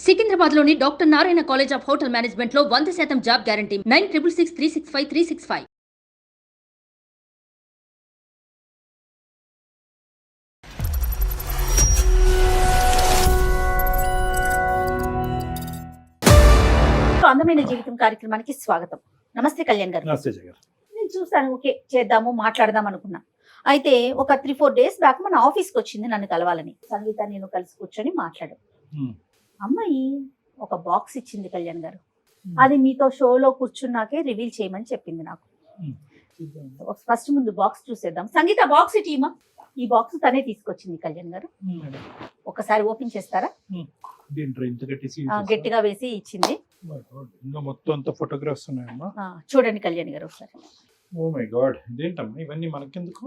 సికింద్రాబాద్లోని doctor Narayana college of hotel మేనేజ్మెంట్లో 100% job guarantee 9663653653. అందమైన జీవితం కార్యక్రమానికి స్వాగతం. నమస్తే కళ్యాణ్ గారు. నమస్తే జగన్. నేను చూసాను, ఓకే చేద్దాము మాట్లాడదాం అనుకున్నా. అయితే ఒక 3-4 డేస్ బ్యాక్ మన ఆఫీస్కి వచ్చింది నన్ను కలవాలని. సంగీత నేను కలిసి కూర్చొని మాట్లాడాం. అమ్మాయి ఒక బాక్స్ ఇచ్చింది కళ్యాణ్ గారు. అది మీతో షోలో కూర్చున్నాకే రివీల్ చేయమని చెప్పింది నాకు. ఫస్ట్ ముందు బాక్స్ చూసేద్దాం. సంగీత బాక్స్ టీమా, ఈ బాక్స్ తనే తీసుకొచ్చింది కళ్యాణ్ గారు. ఒకసారి ఓపెన్ చేస్తారా? గట్టిగా వేసి ఇచ్చింది. మొత్తం అంతా ఫోటోగ్రాఫ్స్ ఉన్నాయమ్మా. చూడండి కళ్యాణ్ గారు ఒకసారి. ఓ మై గాడ్, ఇదేంటమ్మా ఇవన్నీ మనకెందుకు?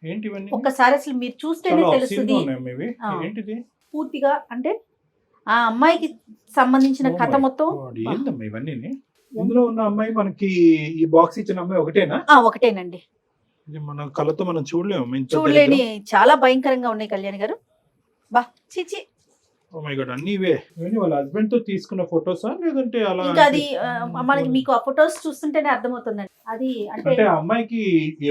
ఏంటి ఇవన్నీ? ఒక్కసారి అసలు మీరు చూస్తేనే తెలుస్తుంది. ఏంటిది పూర్తిగా అంటే ఆ అమ్మాయికి సంబంధించిన కథ మొత్తం. ఏంటమ్మా ఇవన్నీ? ఇందులో ఉన్న అమ్మాయి మనకి ఈ బాక్స్ ఇచ్చిన అమ్మాయి ఒకటేనా? ఒకటేనండి. ఇది మన కళ్ళతో మనం చూడలేము. చూడలేని చాలా భయంకరంగా ఉన్నాయి కళ్యాణ్ గారు. బా చిచి. ఓ మై గాడ్, అన్ని ఇవే. వాళ్ళ హస్బెండ్ తో తీసుకున్న ఫోటోసా లేదంటే అలా? ఇంకా అది మనకి మీకు ఆ ఫోటోస్ చూస్తుంటేనే అర్థమవుతుందండి. అది అంటే ఆ అమ్మాయికి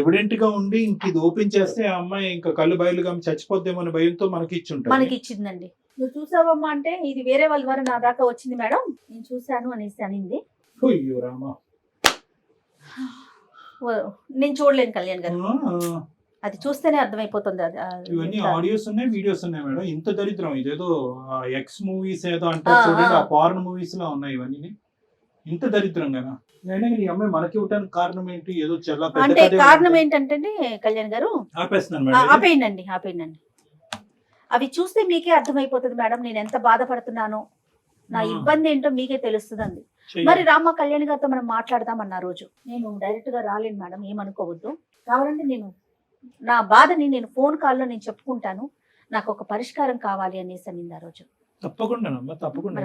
ఎవిడెంట్ గా ఉండి ఇంక ఇది ఓపెన్ చేస్తే ఆ అమ్మాయి ఇంకా కళ్ళు బయలుగా చచ్చిపోద్దేమో అనే భయంతో మనకి ఇచ్చింది. మనకి ఇచ్చిందండి. నువ్వు చూసావమ్మా అంటే ఇది వేరే వాళ్ళ ద్వారా నా దాకా వచ్చింది మేడం, నేను చూశాను అనేసి అనింది. అయ్యో రామా, నేను చూడలేను కళ్యాణ్ గారు. అది చూస్తేనే అర్థమైపోతుంది. ఇవన్నీ ఆడియోస్ ఉన్నాయి, వీడియోస్ ఉన్నాయి మేడం. ఇంత దరిద్రం. ఇదేదో ఎక్స్ మూవీస్ ఏదో అంటారు చూడండి, ఆ పార్న్ మూవీస్ లా ఉన్నాయి ఇవన్నీ. ఇంత దరిద్రంగా ఈ అమ్మాయి మనకి ఇవ్వడానికి కారణం ఏంటి? ఏదో చాలా అంటే కారణం ఏంటంటే కళ్యాణ్ గారు, ఆపేయండి. అవి చూస్తే మీకే అర్థమైపోతుంది మేడం నేను ఎంత బాధపడుతున్నానో, నా ఇబ్బంది ఏంటో మీకే తెలుస్తుంది. మరి రామ కళ్యాణ్ గారితో మనం మాట్లాడదాం అన్న రోజు నేను డైరెక్ట్ గా రాలేను మేడం, ఏమనుకోవద్దు. కావాలంటే నేను నా బాధని నేను ఫోన్ కాల్లో నేను చెప్పుకుంటాను, నాకు ఒక పరిష్కారం కావాలి అనేసి అనింది ఆ రోజు. తప్పకుండా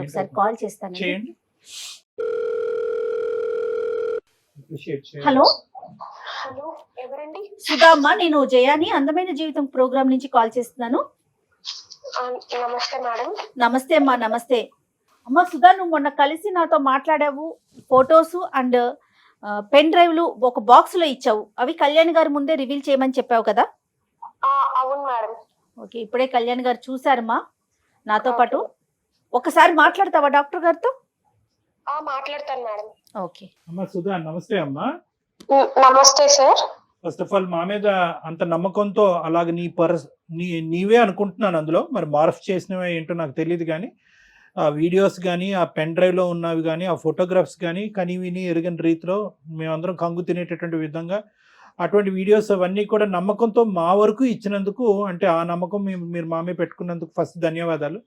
ఒకసారి కాల్ చేస్తాను. హలో ఎవరండి? సుధా అమ్మ, నేను జయాని అందమైన జీవితం ప్రోగ్రామ్ నుంచి కాల్ చేస్తున్నాను. నమస్తే మేడం. నమస్తే అమ్మా. నమస్తే అమ్మ. సుధా, నువ్వు మొన్న కలిసి నాతో మాట్లాడావు, ఫొటోస్ అండ్ పెన్ డ్రైవ్లు ఒక బాక్స్ లో ఇచ్చావు. అవి కళ్యాణ్ గారి ముందే రివీల్ చేయమని చెప్పావు కదా? అవును మేడం. ఓకే, ఇప్పుడే కళ్యాణ్ గారు చూసారమ్మా నాతో పాటు. ఒకసారి మాట్లాడతావా డాక్టర్ గారితో? మాట్లాడతాను మేడం. ఓకే అమ్మా. సుధా నమస్తే అమ్మా. నమస్తే సార్. ఫస్ట్ ఆఫ్ ఆల్ మా మీద అంత నమ్మకంతో అలాగే నీవే అనుకుంటున్నాను. అందులో మరి మార్ఫ్ చేసినవే ఏంటో నాకు తెలియదు, కానీ ఆ వీడియోస్ కానీ ఆ పెన్ డ్రైవ్లో ఉన్నవి కానీ ఆ ఫోటోగ్రాఫ్స్ కానీ విని ఎరుగని రీతిలో మేమందరం కంగు తినేటటువంటి విధంగా అటువంటి వీడియోస్ అవన్నీ కూడా నమ్మకంతో మా వరకు ఇచ్చినందుకు, అంటే ఆ నమ్మకం మీరు మా మీద పెట్టుకున్నందుకు ఫస్ట్ ధన్యవాదాలు.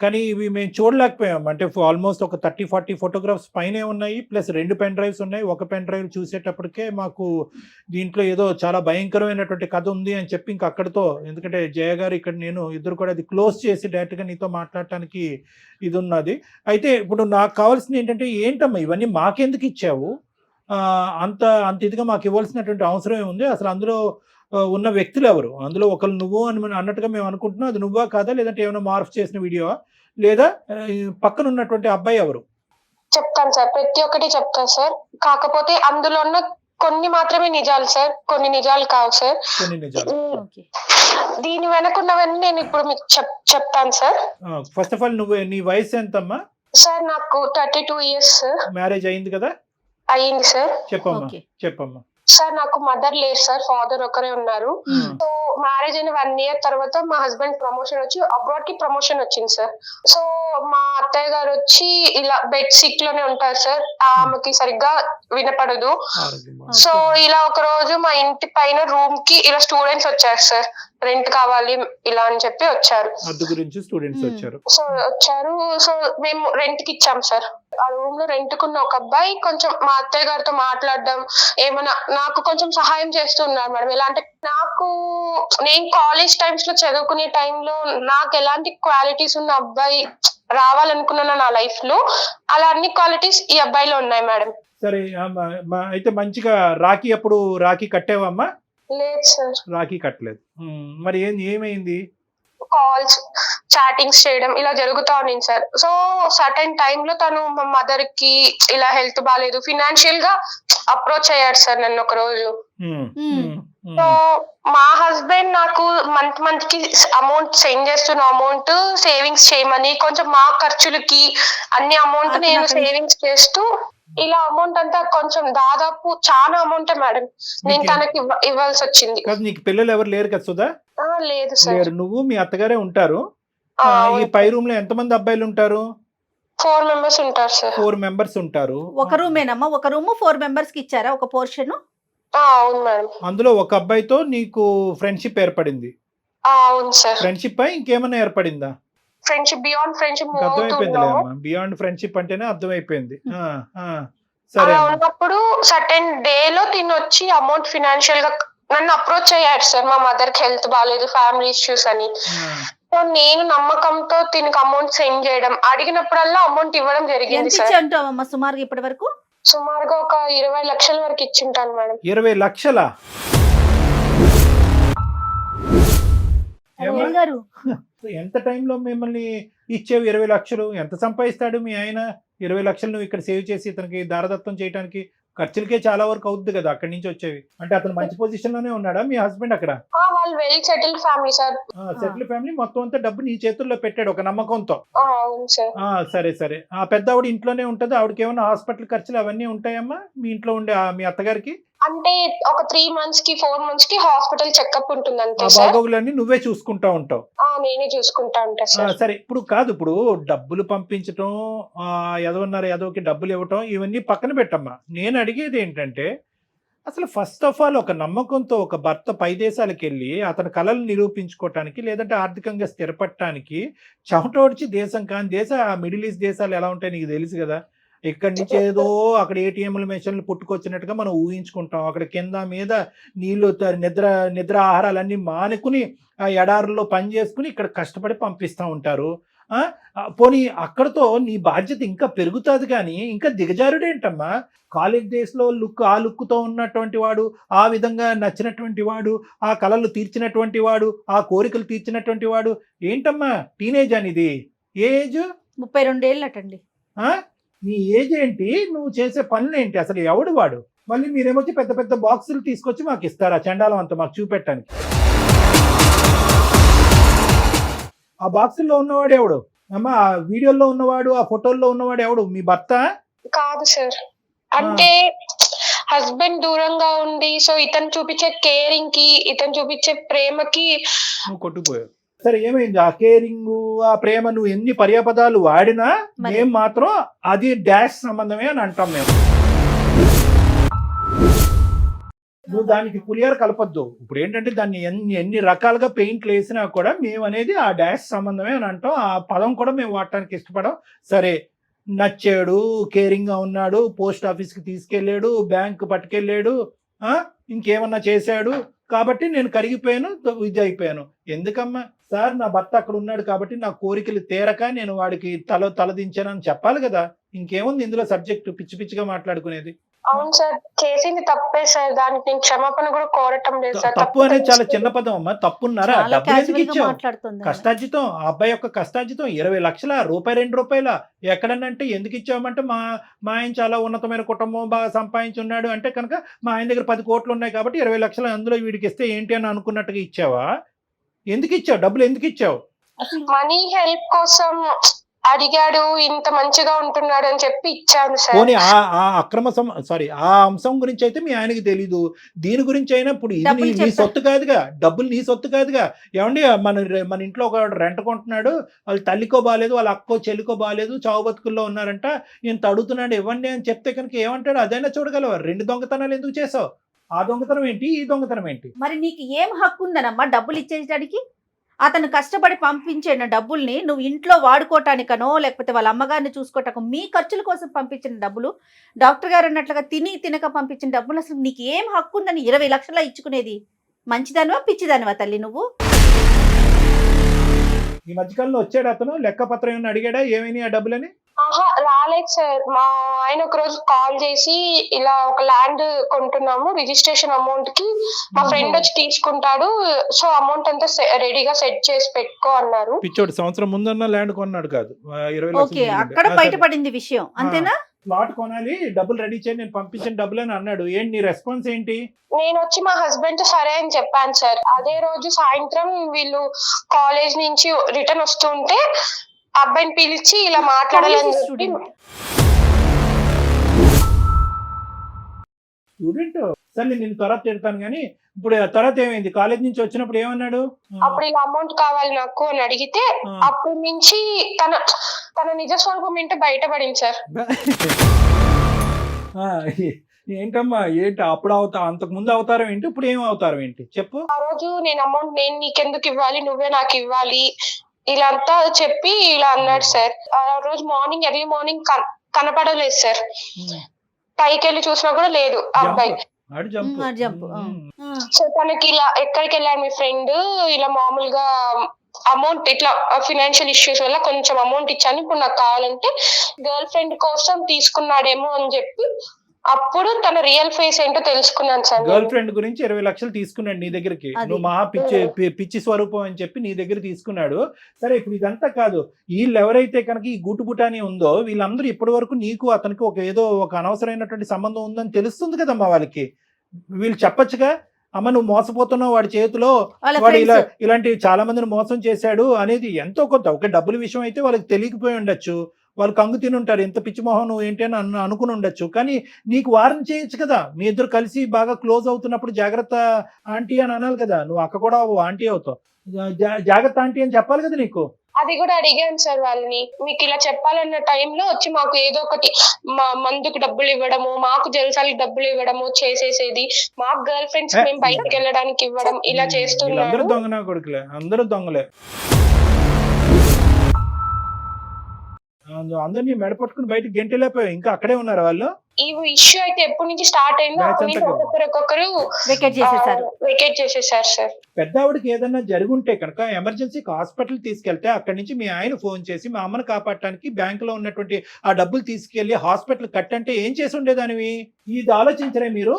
కానీ ఇవి మేము చూడలేకపోయాం. అంటే ఆల్మోస్ట్ ఒక 30-40 ఫోటోగ్రాఫ్స్ పైనే ఉన్నాయి, ప్లస్ 2 పెన్ డ్రైవ్స్ ఉన్నాయి. ఒక పెన్ డ్రైవ్ చూసేటప్పటికే మాకు దీంట్లో ఏదో చాలా భయంకరమైనటువంటి కథ ఉంది అని చెప్పి ఇంక అక్కడితో, ఎందుకంటే జయ గారు ఇక్కడ నేను ఇద్దరు కూడా అది క్లోజ్ చేసి డైరెక్ట్గా నీతో మాట్లాడటానికి ఇది ఉన్నది. అయితే ఇప్పుడు నాకు కావాల్సింది ఏంటంటే, ఏంటమ్మా ఇవన్నీ మాకెందుకు ఇచ్చావు? అంత ఇదిగా మాకు ఇవ్వాల్సినటువంటి అవసరం ఏముంది? అసలు అందులో ఉన్న వ్యక్తులు ఎవరు? అందులో ఒకరు నువ్వు అని అన్నట్టుగా మేము అనుకుంటున్నాం. అది నువ్వా కాదా, లేదంటే ఏమైనా మార్ఫ్ చేసిన వీడియోవా, లేదా పక్కన ఉన్నటువంటి అబ్బాయి ఎవరు? చెప్తాను సార్, ప్రతి ఒక్కటి చెప్తాను సార్. కాకపోతే అందులో ఉన్న కొన్ని మాత్రమే నిజాలు సార్, కొన్ని నిజాలు కావు సార్. కొన్ని నిజాలు. దీని వెనకున్నవన్నీ నేను ఇప్పుడు మీకు చెప్తాను సార్. ఫస్ట్ ఆఫ్ ఆల్ నీ వయసు ఎంతమ్మా? సార్ నాకు 32 years. మ్యారేజ్ అయింది కదా? అయ్యింది సార్. చెప్పమ్మా. సార్ నాకు మదర్ లేదు సార్, ఫాదర్ ఒకరే ఉన్నారు. సో మ్యారేజ్ అయిన 1 year తర్వాత మా హస్బెండ్ ప్రమోషన్ వచ్చి అబ్రాడ్ కి ప్రమోషన్ వచ్చింది సార్. సో మా అత్తయ్య గారు వచ్చి ఇలా బెడ్ సిక్ లోనే ఉంటారు సార్, ఆమెకి సరిగ్గా వినపడదు. సో ఇలా ఒక రోజు మా ఇంటి పైన రూమ్ కి ఇలా స్టూడెంట్స్ వచ్చారు సార్, రెంట్ కావాలి ఇలా అని చెప్పి వచ్చారు. సో వచ్చారు. సో మేము రెంట్ కి ఇచ్చాం సార్. ఆ రూమ్ లో రెంట్ కున్న ఒక అబ్బాయి కొంచెం మా అత్తయ్య గారితో మాట్లాడడం, ఏమైనా నాకు కొంచెం సహాయం చేస్తున్నారు మేడం. ఎలా అంటే, నేను కాలేజ్ టైమ్స్ లో చదువుకునే టైంలో నాకు ఎలాంటి క్వాలిటీస్ ఉన్న అబ్బాయి రావాలనుకున్నాను నా లైఫ్ లో, అలా అన్ని క్వాలిటీస్ ఈ అబ్బాయిలో ఉన్నాయి మేడం. సరే, అయితే మంచిగా రాఖీ కట్టావమ్మా? లేదు సార్. రాఖీ కట్టలేదు. మరి ఏమైంది? కాల్స్ చాటింగ్స్ చేయడం ఇలా జరుగుతా ఉంది సార్. సో సర్టెన్ టైమ్ లో తను మా మదర్ కి ఇలా హెల్త్ బాగాలేదు, ఫినాన్షియల్ గా అప్రోచ్ అయ్యాడు సార్ నన్ను ఒక రోజు. సో మా హస్బెండ్ నాకు మంత్ కి అమౌంట్ సెండ్ చేస్తున్న అమౌంట్ సేవింగ్స్ చేయమని, కొంచెం మా ఖర్చులకి అన్ని అమౌంట్ నేను సేవింగ్స్ చేస్తూ ఇలా అమౌంట్ అంతా కొంచెం దాదాపు చాలా అమౌంట్ మేడం నేను తనకి ఇవ్వాల్సి వచ్చింది. నీకు పిల్లలు ఎవరు లేరు కదా సుధా? లేదు సార్. లేరు, నువ్వు మీ అత్తగారే ఉంటారు. ఈ పై రూమ్ లో ఎంతమంది అబ్బాయిలు ఉంటారు? 4 members ఉంటారు సార్. 4 members ఉంటారు. ఒక రూమేనమ్మా? ఒక రూమ్ 4 members కి ఇచ్చారా ఒక పోర్షన్? అవును మేడం. అందులో ఒక అబ్బాయితో నీకు ఫ్రెండ్షిప్ ఏర్పడింది? అవును సార్. ఫ్రెండ్షిప్ ఏమైనా ఏర్పడిందా? ఫ్రెండ్షిప్ బియాండ్ ఫ్రెండ్షిప్ అర్థమైపోయింది, బియాండ్ ఫ్రెండ్షిప్ అంటేనే అర్థమైపోయింది. సరే, ఉన్నప్పుడు సర్టెన్ డే లో తిని వచ్చి అమౌంట్ ఫినాన్షియల్ గా నన్ను అప్రోచ్ అయ్యాడు సార్. మా మదర్ కి హెల్త్ బాగాలేదు, ఫ్యామిలీ ఇష్యూస్ అని. సో నేను నమ్మకంతో తినకు అమౌంట్ సెండ్ చేయడం, అడిగినప్పుడల్లా అమౌంట్ ఇవ్వడం జరిగింది సార్. అంటావమ్మా సుమారుగా ఇప్పటి వరకు? సుమారుగా ఒక 20 లక్షల వరకు ఇచ్చింటాను మేడం. 20 లక్షలా? గారు ఎంత టైంలో మిమ్మల్ని ఇచ్చేవి 20 లక్షలు? ఎంత సంపాదిస్తాడు మీ ఆయన? 20 లక్షలు నువ్వు ఇక్కడ సేవ్ చేసి ఇతనికి దారదత్తం చేయడానికి ఖర్చులకే చాలా వరకు అవుద్ది కదా అక్కడి నుంచి వచ్చేవి. అంటే అతను మంచి పొజిషన్ లోనే ఉన్నాడా మీ హస్బెండ్ అక్కడ? వాళ్ళు well settled family sir. Settle family, మొత్తం అంతా డబ్బు నీ చేతుల్లో పెట్టాడు ఒక నమ్మకంతో. అవును సార్. సరే సరే. ఆ పెద్ద ఆవిడ ఇంట్లోనే ఉంటది, ఆవిడకి ఏమైనా హాస్పిటల్ ఖర్చులు అవన్నీ ఉంటాయమ్మా మీ ఇంట్లో ఉండే మీ అత్తగారికి? అంటే ఒక 3 months కి 4 months కి హాస్పిటల్ చెకప్ ఉంటుంది అంతే సార్. బాగోగులన్నీ నువ్వే చూసుకుంటా ఉంటావు? నేనే చూసుకుంటా ఉంటా సార్. సరే, ఇప్పుడు కాదు, ఇప్పుడు డబ్బులు పంపించటం, ఎదవకి డబ్బులు ఇవ్వటం, ఇవన్నీ పక్కన పెట్టమ్మా. నేను అడిగేది ఏంటంటే, అసలు ఫస్ట్ ఆఫ్ ఆల్ ఒక నమ్మకంతో ఒక భర్త పై దేశాలకు వెళ్ళి అతని కళలు నిరూపించుకోవటానికి, లేదంటే ఆర్థికంగా స్థిరపడటానికి చెమటోడ్చి దేశం కాని దేశం, ఆ మిడిల్ ఈస్ట్ దేశాలు ఎలా ఉంటాయి నీకు తెలుసు కదా. ఇక్కడి నుంచి ఏదో అక్కడ ఏటీఎంల మెషిన్లు పుట్టుకొచ్చినట్టుగా మనం ఊహించుకుంటాం. అక్కడ కింద మీద నీళ్లు, నిద్ర ఆహారాలన్నీ మానుకుని ఆ ఎడారుల్లో పని చేసుకుని ఇక్కడ కష్టపడి పంపిస్తూ ఉంటారు. పోనీ అక్కడతో నీ బాధ్యత ఇంకా పెరుగుతుంది కానీ ఇంకా దిగజారుడేంటమ్మా? కాలేజ్ డేస్లో ఆ లుక్తో ఉన్నటువంటి వాడు, ఆ విధంగా నచ్చినటువంటి వాడు, ఆ కళలు తీర్చినటువంటి వాడు, ఆ కోరికలు తీర్చినటువంటి వాడు ఏంటమ్మా? టీనేజ్ అనేది ఏజ్ 32 ఏళ్ళటండి. నీ ఏజ్ ఏంటి? నువ్వు చేసే పనులు ఏంటి? అసలు ఎవడు వాడు? మళ్ళీ మీరేమొచ్చి పెద్ద పెద్ద బాక్సులు తీసుకొచ్చి మాకు ఇస్తారా? చండాలం అంతా మాకు చూపెట్టడానికి. ఆ బాక్సుల్లో ఉన్నవాడు ఎవడు అమ్మా? ఆ వీడియోలో ఉన్నవాడు, ఆ ఫోటోల్లో ఉన్నవాడు ఎవడు? మీ భర్త కాదు సార్. అంటే హస్బెండ్ దూరంగా ఉండి, సో ఇతను చూపించే కేరింగ్ కి, ఇతను చూపించే ప్రేమకి నువ్వు కొట్టుకుపోయావు. సరే, ఏమైంది? ఆ కేరింగ్, ఆ ప్రేమ నువ్వు ఎన్ని పర్యాపదాలు వాడినా మేము మాత్రం అది డాష్ సంబంధమే అని అంటాం మేము. నువ్వు దానికి పులియారు కలపొద్దు. ఇప్పుడు ఏంటంటే దాన్ని ఎన్ని రకాలుగా పెయింట్లు వేసినా కూడా మేము అనేది ఆ డాష్ సంబంధమే అని అంటాం. ఆ పదం కూడా మేము వాడటానికి ఇష్టపడం. సరే, నచ్చాడు, కేరింగ్గా ఉన్నాడు, పోస్ట్ ఆఫీస్కి తీసుకెళ్ళాడు, బ్యాంకు పట్టుకెళ్ళాడు, ఇంకేమన్నా చేశాడు కాబట్టి నేను కరిగిపోయాను, ఇది అయిపోయాను. ఎందుకమ్మా? సార్, నా భర్త అక్కడ ఉన్నాడు కాబట్టి నా కోరికలు తీరక నేను వాడికి తలదించానని చెప్పాలి కదా. ఇంకేముంది ఇందులో సబ్జెక్టు? పిచ్చి పిచ్చిగా మాట్లాడుకునేది. అవును సార్, చేసింది తప్పే సార్. దానికి నేను క్షమాపణ కూడా కోరటం లేదు సార్. తప్పు అనేది చాలా చిన్న పదం అమ్మా. తప్పున్నారా? డబ్బులు ఎందుకు ఇచ్చావు? కష్టార్జితం, ఆ అబ్బాయి యొక్క కష్టార్జితం 20 లక్షల రూపాయి, 2 రూపాయల ఎక్కడనంటే ఎందుకు ఇచ్చామంటే మా ఆయన చాలా ఉన్నతమైన కుటుంబం, బాగా సంపాదించున్నాడు అంటే కనుక మా ఆయన దగ్గర 10 కోట్లు ఉన్నాయి కాబట్టి 20 లక్షలు అందులో వీడికి ఇస్తే ఏంటి అని అనుకున్నట్టుగా ఇచ్చావా? ఎందుకు ఇచ్చావు? డబ్బులు ఎందుకు ఇచ్చావు? మనీ హెల్ప్ కోసం అడిగాడు, ఇంత మంచిగా ఉంటున్నాడు అని చెప్పి ఇచ్చాను సార్. పోనీ ఆ అంశం గురించి అయితే మీ ఆయనకి తెలీదు. దీని గురించి అయినా ఇప్పుడు ఇది నీ సొత్తు కాదుగా, డబ్బులు నీ సొత్తు కాదుగా. ఏమండి, మన ఇంట్లో ఒక రెంట్ కొంటున్నాడు, వాళ్ళ తల్లికో బాగాలేదు, వాళ్ళ అక్కో చెల్లికో బాగాలేదు, చావు బతుకుల్లో ఉన్నారంట, ఇంత అడుగుతున్నాడు ఇవ్వండి అని చెప్తే కనుక ఏమంటాడు? అదైనా చూడగలవా? 2 దొంగతనాలు ఎందుకు చేసావు? ఆ దొంగతనం ఏంటి, ఈ దొంగతనం ఏంటి? మరి నీకు ఏం హక్కు ఉందనమ్మా డబ్బులు ఇచ్చేయడానికి? అతను కష్టపడి పంపించిన డబ్బుల్ని నువ్వు ఇంట్లో వాడుకోవటానికనో, లేకపోతే వాళ్ళ అమ్మగారిని చూసుకోవటానికో, మీ ఖర్చుల కోసం పంపించిన డబ్బులు, డాక్టర్ గారు అన్నట్లుగా తినక పంపించిన డబ్బులు, అసలు నీకు ఏం హక్కు ఉందని 20 లక్షల ఇచ్చుకునేది? మంచిదానివా పిచ్చిదానివా తల్లి నువ్వు? ఈ మధ్యకాలంలో వచ్చాడు అతను, లెక్కపత్రం ఏమైనా అడిగాడా ఏమైనా ఆ డబ్బులని? ఆహా రాలేదు సార్. మా ఆయన ఒక రోజు కాల్ చేసి ఇలా ఒక ల్యాండ్ కొంటున్నాము, రిజిస్ట్రేషన్ అమౌంట్ కి మా ఫ్రెండ్ వచ్చి తీసుకుంటాడు, సో అమౌంట్ అంతా రెడీగా సెట్ చేసి పెట్టుకో అన్నారు. పిచ్చోడు సంవత్సరం ముందన్న ల్యాండ్ కొన్నాడు కాదు 20 ఓకే, అక్కడ బయటపడింది విషయం అంతేనా? ప్లాట్ కొనాలి, డబ్బులు రెడీ చేయి, నేను పంపించిన డబ్బులు అని అన్నాడు. ఏంటి నీ రెస్పాన్స్ ఏంటి? నేను వచ్చి మా హస్బెండ్ తో సరే అని చెప్పాను సార్. అదే రోజు సాయంత్రం వీళ్ళు కాలేజ్ నుంచి రిటర్న్ వస్తుంటే అబ్బాయిని పిలిచి ఇలా మాట్లాడాలని చెప్పి స్టూడెంట్ స్టూడెంట్ సరే నేను తర్వాత తిడతాను కానీ ఇప్పుడు తర్వాత ఏమైంది? కాలేజ్ నుంచి వచ్చినప్పుడు ఏమన్నాడు? అప్పుడు ఇలా అమౌంట్ కావాలి నాకు అని అడిగితే అప్పటి నుంచి తన తన నిజ స్వరూపం ఏంటో బయటపడింది సార్. ఆ, ఏంటమ్మా ఏంటి అప్పుడు అంతకు ముందు అవతారం ఏంటి, ఇప్పుడు ఏం అవతారం ఏంటి చెప్పు. ఆ రోజు నేను అమౌంట్ నేను నీకెందుకు ఇవ్వాలి, నువ్వే నాకు ఇవ్వాలి ఇలా అంతా చెప్పి ఇలా అన్నాడు సార్. ఆ రోజు మార్నింగ్ ఎర్లీ మార్నింగ్ కనపడలేదు సార్. పైకి వెళ్ళి చూసినా కూడా లేదు ఆ అబ్బాయి. జంప్. సో తనకి ఇలా ఎక్కడికి వెళ్ళాడు మీ ఫ్రెండ్, ఇలా మామూలుగా అమౌంట్ ఇట్లా ఫినాన్షియల్ ఇష్యూస్ వల్ల కొంచెం అమౌంట్ ఇచ్చాను, ఇప్పుడు నాకు కావాలంటే గర్ల్ ఫ్రెండ్ కోసం తీసుకున్నాడేమో అని చెప్పి అప్పుడు తన రియల్ ఫేస్ ఏంటో తెలుసుకున్నాను సార్. గర్ల్ ఫ్రెండ్ గురించి 20 లక్షలు తీసుకున్నాడు నీ దగ్గరికి, నువ్వు మహా పిచ్చి స్వరూపం అని చెప్పి నీ దగ్గర తీసుకున్నాడు. సరే ఇప్పుడు ఇదంతా కాదు, వీళ్ళు ఎవరైతే కనుక ఈ గుట్టుబుటాని ఉందో వీళ్ళందరూ ఇప్పటి వరకు నీకు అతనికి ఏదో ఒక అనవసరమైనటువంటి సంబంధం ఉందని తెలుస్తుంది కదమ్మా వాళ్ళకి. వీళ్ళు చెప్పొచ్చుగా, అమ్మ నువ్వు మోసపోతున్నావు, వాడి చేతిలో వాడు ఇలాంటి చాలా మందిని మోసం చేశాడు అనేది ఎంతో కొంత. ఒక డబ్బుల విషయం అయితే వాళ్ళకి తెలియకపోయి ఉండొచ్చు, వాళ్ళు కంగు తిని ఉంటారు, ఎంత పిచ్చి మొహం నువ్వు ఏంటి అని అనుకుని ఉండొచ్చు. కానీ నీకు వారం చేయొచ్చు కదా, మీ ఇద్దరు కలిసి బాగా క్లోజ్ అవుతున్నప్పుడు జాగ్రత్త ఆంటీ అని అనాలి కదా. నువ్వు అక్క కూడా ఆంటీ అవుతావు, జాగ్రత్త ఆంటీ అని చెప్పాలి కదా నీకు. అది కూడా అడిగాను సార్ వాళ్ళని, మీకు ఇలా చెప్పాలన్న టైంలో వచ్చి మాకు ఏదో ఒకటి మా మందుకు డబ్బులు ఇవ్వడము, మాకు జల్సాలకి డబ్బులు ఇవ్వడము చేసేసేది, మాకు గర్ల్ ఫ్రెండ్స్ మేము బయటకు వెళ్ళడానికి ఇవ్వడం ఇలా చేస్తున్నారు. అందరూ దొంగనా కొడుకులే, అందరూ దొంగలే. అందరినీ మెడపట్టుకుని బయటకు గెంటలేకపోయావు, ఇంకా అక్కడే ఉన్నారు వాళ్ళు. ఈ ఇష్యూ అయితే ఎప్పటి నుంచి స్టార్ట్ అయిందో ఒక్కొక్కరు వెకేట్ చేసేసారు సార్. పెద్ద ఆవిడకి ఏదన్నా జరుగుంటే కనుక ఎమర్జెన్సీకి హాస్పిటల్ తీసుకెళ్తే అక్కడి నుంచి మీ ఆయన ఫోన్ చేసి మా అమ్మను కాపాడటానికి బ్యాంకులో ఉన్నటువంటి ఆ డబ్బులు తీసుకెళ్లి హాస్పిటల్ కట్టంటే ఏం చేసి ఉండేదానివి? ఇది ఆలోచించరే మీరు?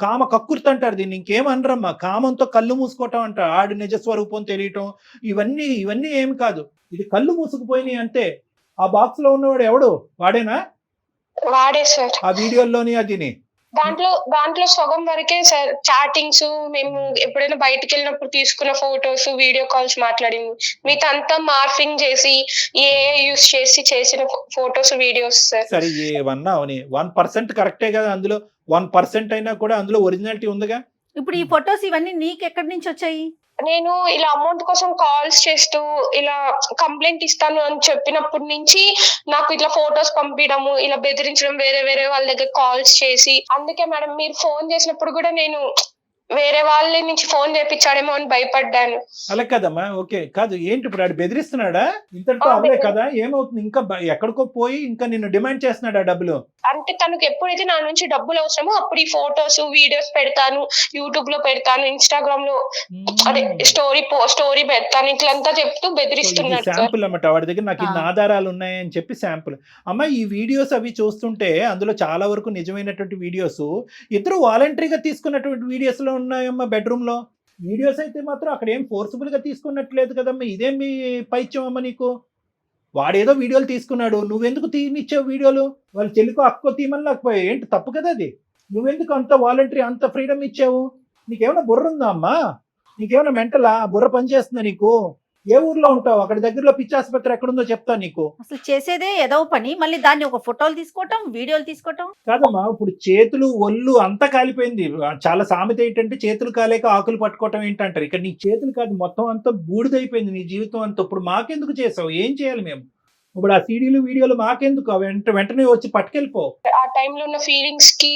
కామ కక్కుర్తి అంటారు దీన్ని, ఇంకేమనరమ్మా. కామంతో కళ్ళు మూసుకోవటం అంటారు, ఆడి నిజ స్వరూపం తెలియటం, ఇవన్నీ ఏమి కాదు. ఇది కళ్ళు మూసుకుపోయినాయి అంతే. ఆ బాక్స్ లో ఉన్నవాడు ఎవడు? వాడేనా? వాడే సార్. ఆ వీడియోలోని అదిని దాంట్లో సగం వరకే సార్ చాటింగ్స్, మేము ఎప్పుడైనా బయటకు వెళ్ళినప్పుడు తీసుకున్న ఫొటోస్, వీడియో కాల్స్ మాట్లాడింది. మిగతా అంతా మార్ఫింగ్ చేసి యూస్ చేసి చేసిన ఫొటోస్ వీడియోస్ సార్. సరే ఏమన్నా అవని 1% కరెక్టే కదా, అందులో 1% అయినా కూడా అందులో ఒరిజినాలిటీ ఉందిగా. ఇప్పుడు ఈ ఫొటోస్ ఇవన్నీ నీకు ఎక్కడి నుంచి వచ్చాయి? నేను ఇలా అమౌంట్ కోసం కాల్స్ చేస్తూ ఇలా కంప్లైంట్ ఇస్తాను అని చెప్పినప్పటి నుంచి నాకు ఇట్లా ఫొటోస్ పంపించడము, ఇలా బెదిరించడం, వేరే వాళ్ళ దగ్గర కాల్స్ చేసి. అందుకే మేడం మీరు ఫోన్ చేసినప్పుడు కూడా నేను వేరే వాళ్ళ నుంచి ఫోన్ చేపించాడేమో అని భయపడ్డాను. అలా కదమ్మా, ఓకే కాదు. ఏంటి ఇప్పుడు ఆడు బెదిరిస్తున్నాడా? ఇంతటితో అవలే కదా, ఏమవుతుంది? ఇంకా ఎక్కడికో పోయి ఇంకా నిన్ను డిమాండ్ చేస్తున్నాడా డబ్బులు? అంటే తనకు ఎప్పుడైతే నా నుంచి డబ్బులు అవసరమో అప్పుడు ఈ ఫొటోస్ వీడియోస్ పెడతాను, యూట్యూబ్ లో పెడతాను, ఇన్స్టాగ్రామ్ లో అదే స్టోరీ పెడతాను, ఇట్లంతా చెప్తూ బెదిరిస్తున్నాడు. శాంపుల్ అన్నమాట, వాడి దగ్గర నాకు ఇన్ని ఆధారాలు ఉన్నాయని చెప్పి శాంపుల్. అమ్మ ఈ వీడియోస్ అవి చూస్తుంటే అందులో చాలా వరకు నిజమైనటువంటి వీడియోస్, ఇద్దరు వాలంటరీగా తీసుకున్నటువంటి వీడియోస్ లో ఉన్నాయమ్మా. బెడ్రూమ్ లో వీడియోస్ అయితే మాత్రం అక్కడ ఏం ఫోర్స్ఫుల్ గా తీసుకున్నట్లేదు కదమ్మా. ఇదేం మీ పైత్యం అమ్మ నీకు? వాడేదో వీడియోలు తీసుకున్నాడు, నువ్వెందుకు తీనిచ్చావు వీడియోలు? వాళ్ళ చెల్లికో అక్కో తీమని లేకపోయావు, ఏంటి తప్పు కదా అది? నువ్వెందుకు అంత వాలంటరీ అంత ఫ్రీడమ్ ఇచ్చావు? నీకేమైనా బుర్ర ఉందా అమ్మా? నీకేమైనా మెంటలా? బుర్ర పనిచేస్తుందా నీకు? ఏ ఊర్లో ఉంటావు? అక్కడ దగ్గరలో పిచ్చి ఆసుపత్రి ఎక్కడుందో చెప్తా నీకు. అసలు చేసేదే ఏదో పని, మళ్ళీ దాన్ని ఒక ఫోటోలు తీసుకోవటం, వీడియోలు తీసుకోవటం కాదమ్మా. ఇప్పుడు చేతులు ఒళ్ళు అంతా కాలిపోయింది. చాలా సామెత ఏంటంటే చేతులు కాలేక ఆకులు పట్టుకోవటం ఏంటంటారు. ఇక్కడ నీ చేతులు కాదు, మొత్తం అంతా బూడిదైపోయింది నీ జీవితం అంతా. ఇప్పుడు మాకెందుకు చేసావు? ఏం చేయాలి మేము? ఇప్పుడు ఆ సీడీలు వీడియోలు మాకెందుకు? వెంటనే వచ్చి పట్టుకెళ్ళిపో. ఆ టైంలో ఉన్న ఫీలింగ్స్ కి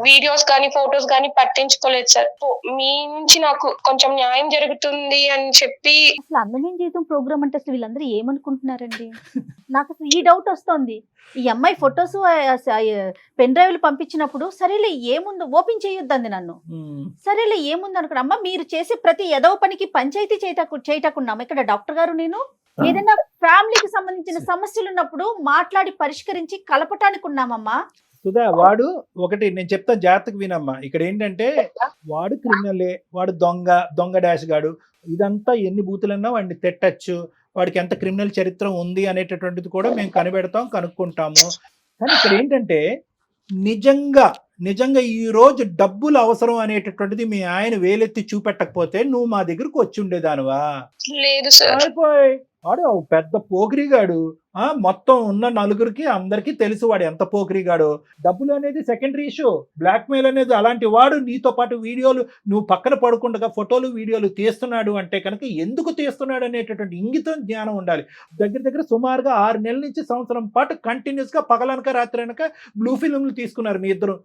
వీడియోస్ కానీ ఫొటోస్ కానీ పట్టించుకోలేదు సార్. మీ నుంచి నాకు కొంచెం న్యాయం జరుగుతుంది అని చెప్పి. అసలు అందమైన జీవితం ప్రోగ్రామ్ అంటే అసలు వీళ్ళందరూ ఏమనుకుంటున్నారండి? నాకు అసలు ఈ డౌట్ వస్తుంది. ఈ అమ్మాయి ఫొటోస్ పెన్ డ్రైవ్లు పంపించినప్పుడు సరేలే ఏముందో ఓపెన్ చేయొద్దండి నన్ను. సరేలే ఏముంది అనుకున్నా. అమ్మ మీరు చేసే ప్రతి ఎదవ పనికి పంచాయతీ చేయటకున్నాము ఇక్కడ డాక్టర్ గారు. నేను ఏదైనా ఫ్యామిలీకి సంబంధించిన సమస్యలు ఉన్నప్పుడు మాట్లాడి పరిష్కరించి కలపటానికి ఉన్నామమ్మా. సుధా, వాడు ఒకటి నేను చెప్తాను, జాగ్రత్తగా వినమ్మా. ఇక్కడ ఏంటంటే వాడు క్రిమినలే, వాడు దొంగ డాష్ గాడు, ఇదంతా ఎన్ని బూతులన్నా వాడిని తిట్టచ్చు, వాడికి ఎంత క్రిమినల్ చరిత్ర ఉంది అనేటటువంటిది కూడా మేము కనుక్కుంటాము. కానీ ఇక్కడ ఏంటంటే నిజంగా ఈ రోజు డబ్బులు అవసరం అనేటటువంటిది మీ ఆయన వేలెత్తి చూపెట్టకపోతే నువ్వు మా దగ్గరకు వచ్చి ఉండేదానివా? లేదు సార్. అయిపోయి వాడు పెద్ద పోకిరిగాడు. మొత్తం ఉన్న నలుగురికి అందరికీ తెలుసు వాడు ఎంత పోకిరిగాడు. డబ్బులు అనేది సెకండరీ ఇష్యూ, బ్లాక్ మెయిల్ అనేది అలాంటి వాడు నీతో పాటు వీడియోలు నువ్వు పక్కన పడుకుండగా ఫోటోలు వీడియోలు తీస్తున్నాడు అంటే కనుక ఎందుకు తీస్తున్నాడు అనేటటువంటి ఇంగితం జ్ఞానం ఉండాలి. దగ్గర సుమారుగా 6 నెలల నుంచి సంవత్సరం పాటు కంటిన్యూస్ గా పగలనక రాత్రి అనక బ్లూ ఫిల్మ్లు తీసుకున్నారు మీ ఇద్దరు.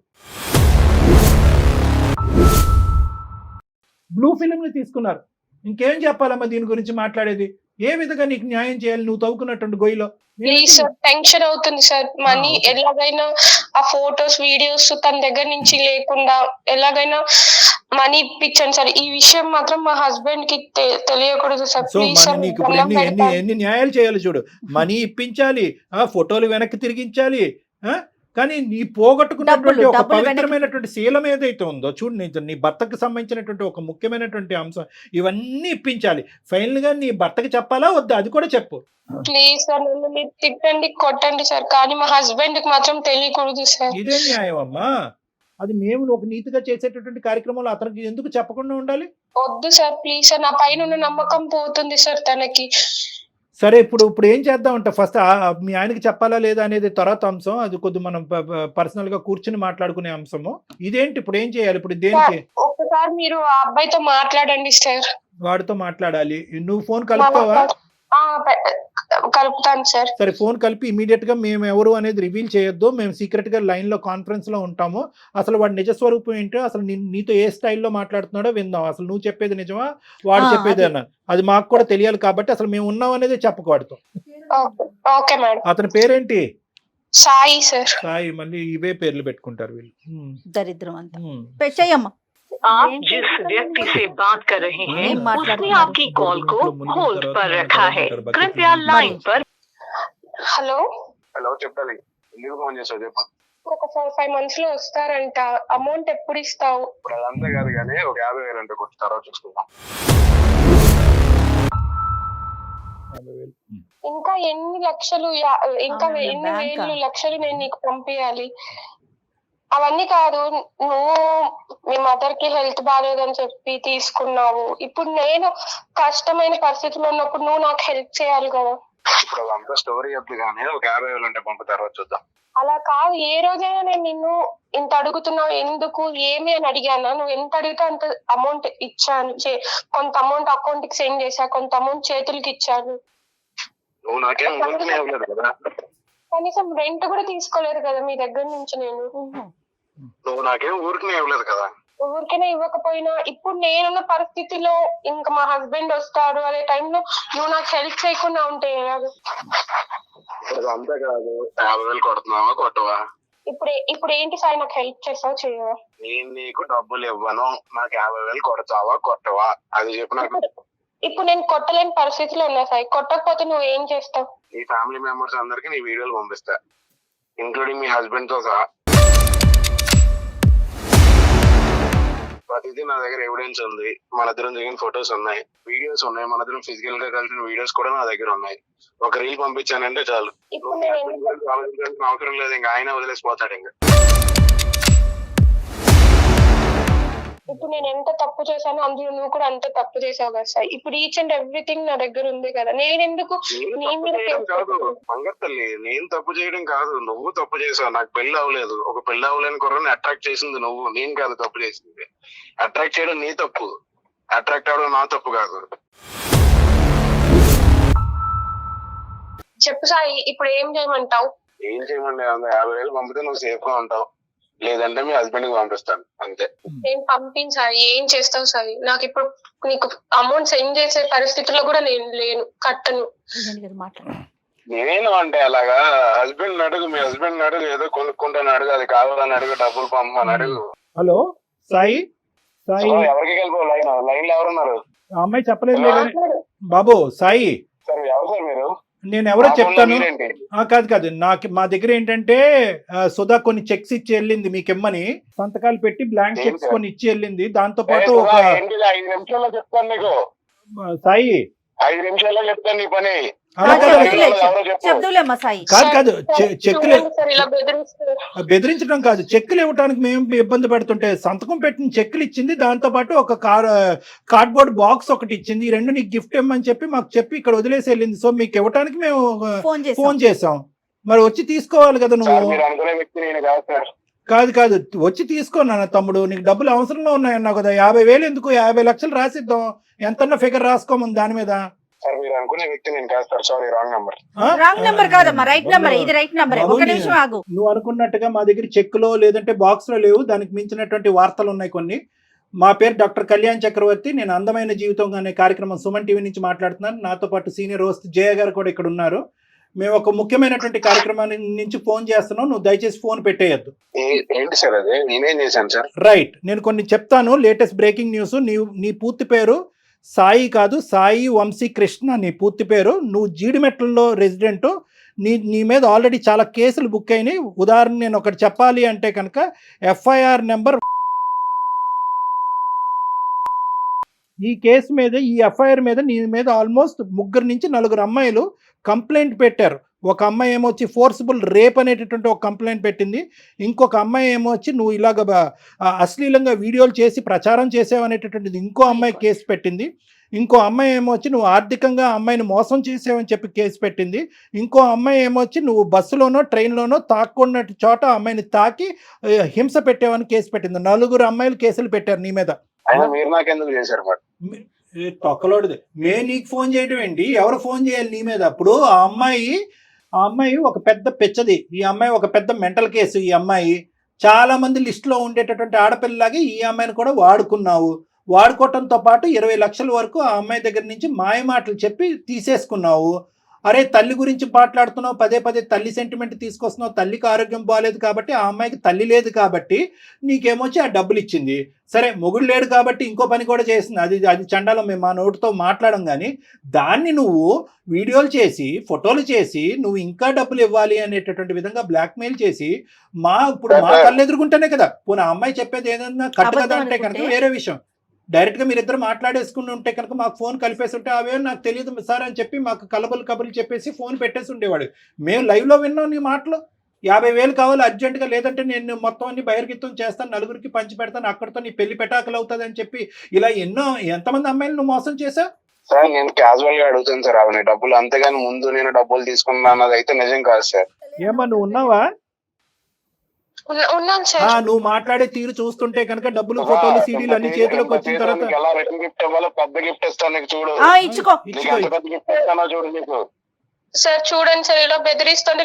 బ్లూ ఫిల్మ్లు తీసుకున్నారు. ఇంకేం చెప్పాలమ్మా దీని గురించి మాట్లాడేది? ఏ విధంగా నీకు న్యాయం చేయాలి నువ్వు తవ్వుకున్నటువంటి గొయ్యిలో? ప్లీజ్ సార్, టెన్షన్ అవుతుంది సార్. మనీ ఎలాగైనా ఆ ఫోటోస్ వీడియోస్ తన దగ్గర నుంచి లేకుండా ఎలాగైనా మనీ ఇప్పించండి సార్. ఈ విషయం మాత్రం మా హస్బెండ్ కి తెలియకూడదు సార్. So please sir. నీకు ఎన్ని న్యాయాలు చేయాలి చూడు. మనీ ఇప్పించాలి, ఫోటోలు వెనక్కి తిరిగించాలి, కానీ నీ పోగొట్టుకున్నటువంటి ఒక పవిత్రమైనటువంటి శీలం ఏదైతే ఉందో చూడు, నీ భర్తకు సంబంధించినటువంటి ఒక ముఖ్యమైనటువంటి అంశం, ఇవన్నీ ఇప్పించాలి. ఫైనల్ గా నీ భర్తకి చెప్పాలా వద్దా అది కూడా చెప్పు. ప్లీజ్ సార్, నన్ను మీరు తిట్టండి కొట్టండి సార్, కానీ మా హస్బెండ్ కి మాత్రం తెలియకూడదు సార్. ఇదే న్యాయం అమ్మా. అది మేము ఒక నీతిగా చేసేటటువంటి కార్యక్రమంలో అతనికి ఎందుకు చెప్పకుండా ఉండాలి? వద్దు సార్, ప్లీజ్ సార్. నా పైన ఉన్న నమ్మకం పోతుంది సార్ తనకి. సరే, ఇప్పుడు ఏం చేద్దామంట? ఫస్ట్ మీ ఆయనకి చెప్పాలా లేదా అనేది తర్వాత అంశం, అది కొద్ది మనం పర్సనల్ గా కూర్చుని మాట్లాడుకునే అంశము. ఇదేంటి ఇప్పుడు ఏం చేయాలి? ఇప్పుడు దేనికి? ఒక్కసారి మీరు ఆ అబ్బాయితో మాట్లాడండి సార్. వాడితో మాట్లాడాలి. నువ్వు ఫోన్ కలుపుతావా? కలుపుతాను సార్. సరే, ఫోన్ కలిపి ఇమీడియట్ గా మేము ఎవరు అనేది రివీల్ చేయొద్దు. మేము సీక్రెట్ గా లైన్ లో కాన్ఫరెన్స్ లో ఉంటాము. అసలు వాడి నిజ స్వరూపం ఏంటో, అసలు నీతో ఏ స్టైల్లో మాట్లాడుతున్నాడో విందాం. అసలు నువ్వు చెప్పేది నిజమా, వాడు చెప్పేది అన్నా, అది మాకు కూడా తెలియాలి. కాబట్టి అసలు మేము ఉన్నాం అనేది చెప్పకూడదు. Okay madam. అతని పేరేంటి? సాయి సార్. సాయి. మళ్ళీ ఇవే పేర్లు పెట్టుకుంటారు వీళ్ళు. దరిద్రం అంతా. చెయ్యమ్మా. आप जिस व्यक्ति से बात कर रहे हैं उसने आपकी कॉल को होल्ड पर रखा है, कृपया लाइन पर। హలో చెప్పాలి. ఎందుకు ఫోన్ చేసావు చెప్పు. ఒక 4-5 months లో వస్తారంట. అమౌంట్ ఎప్పుడు ఇస్తావు? ఇప్పుడు అదంతా కాదు కానీ ఒక 50,000 అంటే కొట్టు, తర్వాత చూసుకుందాం. ఇంకా ఎన్ని లక్షలు, ఇంకా ఎన్ని వేలు లక్షలు నేను నీకు పంపించాలి? అవన్నీ కాదు, నువ్వు మీ మదర్ కి హెల్త్ బాగాలేదని చెప్పి తీసుకున్నావు. ఇప్పుడు నేను కష్టమైన పరిస్థితిలో ఉన్నప్పుడు నువ్వు నాకు హెల్ప్ చేయాలి కదా. ఇప్పుడు అదంతా స్టోరీ వద్దు కానీ ఒక 50,000 అంటే పంపు, తర్వాత చూద్దాం. అలా కాదు, ఏ రోజైనా నేను నిన్ను ఇంత అడుగుతున్నావు ఎందుకు ఏమి అని అడిగానా? నువ్వు ఎంత అడిగితే అంత అమౌంట్ ఇచ్చాను. కొంత అమౌంట్ అకౌంట్ కి సెండ్ చేశా, కొంత అమౌంట్ చేతులకి ఇచ్చాను. నువ్వు నాకేం ఊరికనే ఇవ్వలేదు కదా. కనీసం రెంట్ కూడా తీసుకోలేదు కదా మీ దగ్గర నుంచి నేను. నువ్వు నాకేం ఊరికనే ఇవ్వలేదు కదా. ఊరికనే ఇవ్వకపోయినా ఇప్పుడు నేనున్న పరిస్థితిలో ఇంకా మా హస్బెండ్ వస్తాడు అనే టైంలో నువ్వు నాకు హెల్ప్ చేయకుండా ఉంటే ఇప్పుడు అంతా కాదు, 50,000 కొడుతున్నావా కొట్టవా? ఇప్పుడు ఏంటి సార్, నాకు హెల్ప్ చేస్తావు చేయవా? నేను నీకు డబ్బులు ఇవ్వను, నాకు 50,000 కొడతావా కొట్టవా అది చెప్పు నాకు. ఇప్పుడు నేను కొట్టలేని పరిస్థితిలో ఉన్నా సార్. కొట్టకపోతే నువ్వు ఏం చేస్తావు? నీ ఫ్యామిలీ మెంబర్స్ అందరికి నీ వీడియోలు పంపిస్తా, ఇంక్లూడింగ్ మీ హస్బెండ్ తో సహా. ప్రతిదీ నా దగ్గర ఎవిడెన్స్ ఉంది. మన ఇద్దరం దిగిన ఫొటోస్ ఉన్నాయి, వీడియోస్ ఉన్నాయి, మన ఇద్దరం ఫిజికల్ గా కలిసిన వీడియోస్ కూడా నా దగ్గర ఉన్నాయి. ఒక రీల్ పంపించానంటే చాలు. ఆలోచించాల్సిన అవసరం లేదు, ఇంకా ఆయన వదిలేసిపోతాడు. ఇంకా ఇప్పుడు నేను ఎంత తప్పు చేశానో అందులో నువ్వు కూడా అంత తప్పు చేసావు కదా సార్. ఇప్పుడు ఈచ్ అండ్ ఎవ్రీథింగ్ నా దగ్గర ఉంది కదా. నేను ఎందుకు మంగత్తల్లి, నేను తప్పు చేయడం కాదు, నువ్వు తప్పు చేసావు. నాకు పెళ్లి అవ్వలేదు, ఒక పెళ్లి అవ్వలేని కుర్రని అట్రాక్ట్ చేసింది నువ్వు, నేను కాదు తప్పు చేసింది. అట్రాక్ట్ చేయడం నీ తప్పు, అట్రాక్ట్ అవడం నా తప్పు కాదు. చెప్పు సాయి, ఇప్పుడు ఏం చేయమంటావు? ఏం చేయమండి, 50,000 పంపితే నువ్వు సేఫ్ గా ఉంటావు, లేదంటే మీ హస్బెండ్ కి పంపిస్తాను అంతే. నేను పంపించాలి, ఏం చేస్తావు సాయి? నాకు ఇప్పుడు నీకు అమౌంట్ సెండ్ చేసే పరిస్థితిలో కూడా నేను లేను, కట్టను. నేను అంటే అలాగా హస్బెండ్ అడుగు, మీ హస్బెండ్ అడుగు, ఏదో కొనుక్కుంటాను అడుగు, అది కావాలని అడుగు, డబ్బులు పంపమని అడుగు. హలో సాయి. ఎవరికి కలిపి లైన్ లో ఎవరున్నారు? ఆ అమ్మాయి చెప్పలేదు బాబు. సాయి, సార్ ఎవరు సార్ మీరు? నేను ఎవరో మా చెప్తాను. ఫోన్లో మీరేంటి? కాదు మా దగ్గర ఏంటంటే సుధా కొన్ని చెక్స్ ఇచ్చి వెళ్ళింది మీకెమ్మని, సంతకాలు పెట్టి బ్లాంక్ ఏం చెక్స్ సార్? కొన్ని ఇచ్చి వెళ్ళింది. దాంతో ఏ పాటు ఒక సుధా, ఏంటిది? 5 నిమిషాల్లో చెప్తాను నీకు. సాయి 5 నిమిషాల్లో చెప్తాను నీ పని. అలా కాదు, చెప్తులే, ఎవరో చెప్పు. చెప్దులేమ్మా సాయి. కాదు చెక్కులు సార్ ఇలా బెదిరిస్తారు. బెదిరించడం కాదు, చెక్కులు ఇవ్వడానికి మేము ఇబ్బంది పెడుతుంటే సంతకం పెట్టిన చెక్కులు ఇచ్చింది. దాంతో పాటు ఒక కార్డ్బోర్డ్ బాక్స్ ఒకటి ఇచ్చింది. ఈ రెండు నీకు గిఫ్ట్ ఇవ్వమని చెప్పి మాకు చెప్పి ఇక్కడ వదిలేసి వెళ్ళింది. సో మీకు ఇవ్వడానికి మేము ఫోన్ చేసాం. మరి వచ్చి తీసుకోవాలి కదా సార్ నువ్వు. మీరు అనుకునే వ్యక్తి నేను కాదు సార్. కాదు వచ్చి తీసుకోనా తమ్ముడు, నీకు డబ్బులు అవసరంలో ఉన్నాయన్నావు కదా. 50,000 ఎందుకు, 50 లక్షలు రాసిద్దాం. ఎంతన్నా ఫిగర్ రాసుకోమని దాని మీద. సార్ మీరు అనుకునే వ్యక్తి నేను కాదు sir. Sorry, wrong number. Wrong number కాదమ్మా, రైట్ నెంబర్. ఇది రైట్ నెంబర్. ఒక నిమిషం ఆగు. నువ్వు అనుకున్నట్టుగా మా దగ్గర చెక్కులో లేదంటే బాక్స్ లో లేవు. దానికి మించినటువంటి వార్తలు ఉన్నాయి కొన్ని. మా పేరు డాక్టర్ కళ్యాణ్ చక్రవర్తి. నేను అందమైన జీవితం అనే కార్యక్రమం సుమన్ టీవీ నుంచి మాట్లాడుతున్నాను. నాతో పాటు సీనియర్ హోస్ట్ జయ గారు కూడా ఇక్కడ ఉన్నారు. మేము ఒక ముఖ్యమైనటువంటి కార్యక్రమాన్ని నుంచి ఫోన్ చేస్తున్నాం. నువ్వు దయచేసి ఫోన్ పెట్టేయద్దు. ఏంటి సార్ అది? నేనేం చేశాను సార్? రైట్, నేను కొన్ని చెప్తాను. Latest breaking news. నీ పూర్తి పేరు సాయి కాదు, సాయి వంశీ కృష్ణ నీ పూర్తి పేరు. నువ్వు జీడిమెట్లలో రెసిడెంట్. నీ మీద ఆల్రెడీ చాలా కేసులు బుక్ అయినాయి. ఉదాహరణ నేను ఒకటి చెప్పాలి అంటే కనుక ఎఫ్ఐఆర్ నెంబర్, ఈ కేసు మీద, ఈ ఎఫ్ఐఆర్ మీద నీ మీద ఆల్మోస్ట్ 3 నుంచి 4 అమ్మాయిలు కంప్లైంట్ పెట్టారు. ఒక అమ్మాయి ఏమొచ్చి ఫోర్సిబుల్ రేప్ అనేటటువంటి ఒక కంప్లైంట్ పెట్టింది. ఇంకొక అమ్మాయి ఏమొచ్చి నువ్వు ఇలాగ అశ్లీలంగా వీడియోలు చేసి ప్రచారం చేసావనేటటువంటిది ఇంకో అమ్మాయి కేసు పెట్టింది. ఇంకో అమ్మాయి ఏమొచ్చి నువ్వు ఆర్థికంగా అమ్మాయిని మోసం చేసావని చెప్పి కేసు పెట్టింది. ఇంకో అమ్మాయి ఏమొచ్చి నువ్వు బస్సులోనో ట్రైన్లోనో తాక్కున్న చోట అమ్మాయిని తాకి హింస పెట్టావని కేసు పెట్టింది. 4 అమ్మాయిలు కేసులు పెట్టారు నీ మీద. అయినా మీరు నాకెందుకు చేశారు మరి? తొక్కలోడిది. నీకు ఫోన్ చేయడం ఏంటి? ఎవరు ఫోన్ చేయాలి నీ మీద? అప్పుడు ఆ అమ్మాయి ఒక పెద్ద పిచ్చది. ఈ అమ్మాయి ఒక పెద్ద మెంటల్ కేసు. ఈ అమ్మాయి చాలా మంది లిస్టులో ఉండేటటువంటి ఆడపిల్లలాగే ఈ అమ్మాయిని కూడా వాడుకున్నావు. వాడుకోవటంతో పాటు 20 లక్షల వరకు ఆ అమ్మాయి దగ్గర నుంచి మాయ మాటలు చెప్పి తీసేసుకున్నావు. అరే తల్లి గురించి మాట్లాడుతున్నావు, పదే తల్లి సెంటిమెంట్ తీసుకొస్తున్నావు. తల్లికి ఆరోగ్యం బాగాలేదు కాబట్టి, ఆ అమ్మాయికి తల్లి లేదు కాబట్టి నీకేమొచ్చి ఆ డబ్బులు ఇచ్చింది. సరే మొగుడు లేడు కాబట్టి ఇంకో పని కూడా చేసింది. అది చండాలం. మేము మా నోటితో మాట్లాడం. కానీ దాన్ని నువ్వు వీడియోలు చేసి ఫోటోలు చేసి నువ్వు ఇంకా డబ్బులు ఇవ్వాలి అనేటటువంటి విధంగా బ్లాక్మెయిల్ చేసి ఇప్పుడు మా కళ్ళు ఎదుర్కొంటేనే కదా. పోనీ ఆ అమ్మాయి చెప్పేది ఏదన్నా కట్టు కదా అంటే కనుక వేరే విషయం. డైరెక్ట్గా మీరిద్దరు మాట్లాడేసుకుని ఉంటే కనుక మాకు ఫోన్ కలిపేసి ఉంటే అవే నాకు తెలియదు సార్ అని చెప్పి మాకు కబుర్లు చెప్పేసి ఫోన్ పెట్టేసి ఉండేవాడు. మేము లైవ్లో విన్నాం నీ మాటలు. 50,000 కావాలి అర్జెంటుగా, లేదంటే నేను మొత్తం అన్ని బహిర్గతం చేస్తాను, 4కి పంచి పెడతాను, అక్కడితో నీ పెళ్లి పెటాకులు అవుతుంది అని చెప్పి ఇలా ఎంతమంది అమ్మాయిలు నువ్వు మోసం చేసావు? సార్ నేను క్యాజువల్ గా అడుగుతాను సార్ అవన్నీ డబ్బులు, అంతేగాని ముందు నేను డబ్బులు తీసుకున్నా అన్నది అయితే నిజం కాదు సార్. ఏమా నువ్వు ఉన్నావా? ఉన్నాను సార్. నువ్వు మాట్లాడే తీరు చూస్తుంటే కనుక డబ్బులు ఫోటోలు సీడీలు అన్ని చేతిలోకి వచ్చిన తర్వాత ఎలా రిటర్న్ గిఫ్ట్ ఇవ్వాలో పెద్ద గిఫ్ట్ ఇస్తాను నీకు, చూడు. ఇచ్చుకో. నీకు ఎంత పెద్ద గిఫ్ట్ ఇస్తానో చూడు నీకు. సార్ చూడండి సార్, ఇలా బెదిరిస్తుంటే